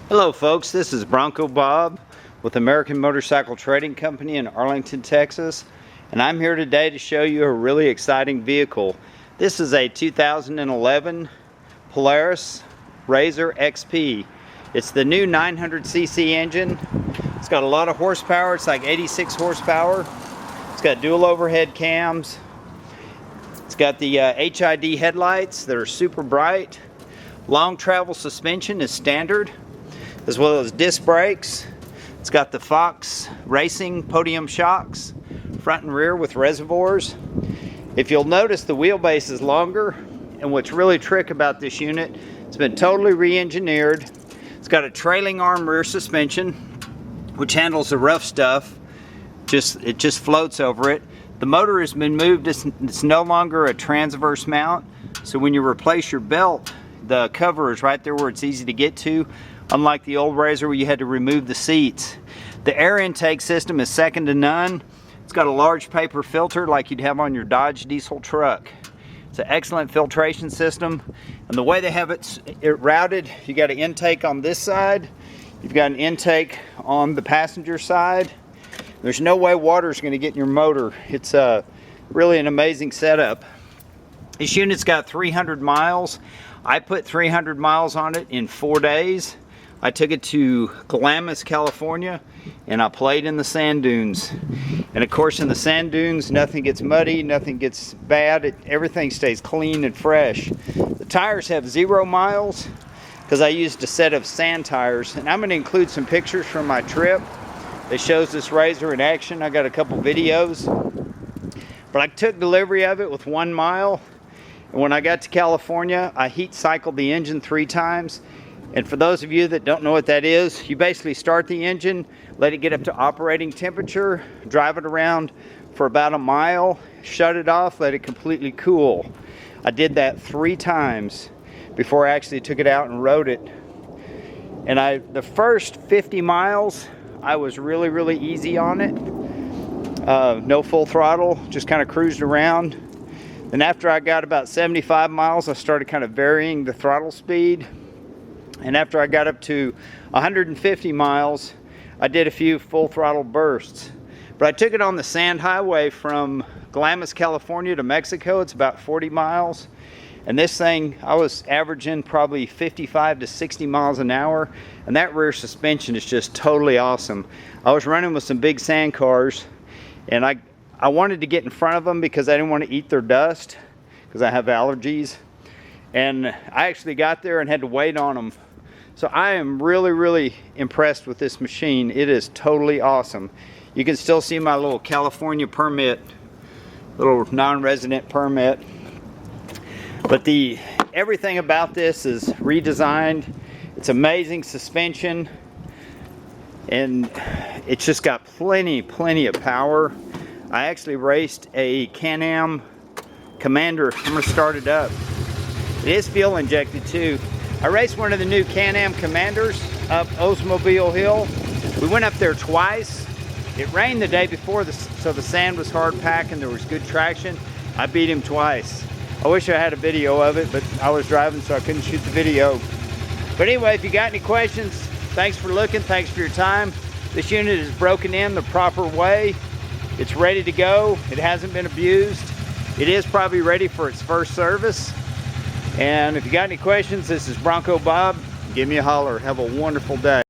Hello folks, this is Bronco Bob with American Motorcycle Trading Company in Arlington, Texas, and I'm here today to show you a really exciting vehicle. This is a 2011 Polaris RZR XP. It's the new 900cc engine. It's got a lot of horsepower. It's like 86 horsepower. It's got dual overhead cams. It's got the HID headlights that are super bright. Long travel suspension is standard, as well as disc brakes. It's got the Fox Racing podium shocks, front and rear with reservoirs. If you'll notice, the wheelbase is longer, and what's really trick about this unit, it's been totally re-engineered. It's got a trailing arm rear suspension, which handles the rough stuff. It just floats over it. The motor has been moved. It's no longer a transverse mount, so when you replace your belt, the cover is right there where it's easy to get to, unlike the old RZR where you had to remove the seats. The air intake system is second to none. It's got a large paper filter like you'd have on your Dodge diesel truck. It's an excellent filtration system, and the way they have it routed, you got an intake on this side, you've got an intake on the passenger side. There's no way water is going to get in your motor. It's really an amazing setup. This unit's got 300 miles. I put 300 miles on it in 4 days. I took it to Glamis, California, and I played in the sand dunes. And of course, in the sand dunes, nothing gets muddy, nothing gets bad. Everything stays clean and fresh. The tires have 0 miles because I used a set of sand tires. And I'm going to include some pictures from my trip that shows this RZR in action. I got a couple videos. But I took delivery of it with 1 mile. And when I got to California, I heat cycled the engine 3 times. And for those of you that don't know what that is, you basically start the engine, let it get up to operating temperature, drive it around for about 1 mile, shut it off, let it completely cool. I did that 3 times before I actually took it out and rode it. And the first 50 miles, I was really easy on it. No full throttle, just kind of cruised around. And after I got about 75 miles, I started kind of varying the throttle speed. And after I got up to 150 miles, I did a few full throttle bursts. But I took it on the sand highway from Glamis, California to Mexico. It's about 40 miles. And this thing, I was averaging probably 55 to 60 miles an hour. And that rear suspension is just totally awesome. I was running with some big sand cars, and I wanted to get in front of them because I didn't want to eat their dust because I have allergies. And I actually got there and had to wait on them. So I am really impressed with this machine. It is totally awesome. You can still see my little California permit, little non-resident permit. But everything about this is redesigned. It's amazing suspension, and it's just got plenty of power. I actually raced a Can-Am Commander. I'm gonna start it up. It is fuel injected too. I raced one of the new Can-Am Commanders up Oldsmobile Hill. We went up there twice. It rained the day before, so the sand was hard packed and there was good traction. I beat him twice. I wish I had a video of it, but I was driving, so I couldn't shoot the video. But anyway, if you got any questions, thanks for looking, thanks for your time. This unit is broken in the proper way. It's ready to go. It hasn't been abused. It is probably ready for its first service. And if you got any questions, this is Bronco Bob. Give me a holler. Have a wonderful day.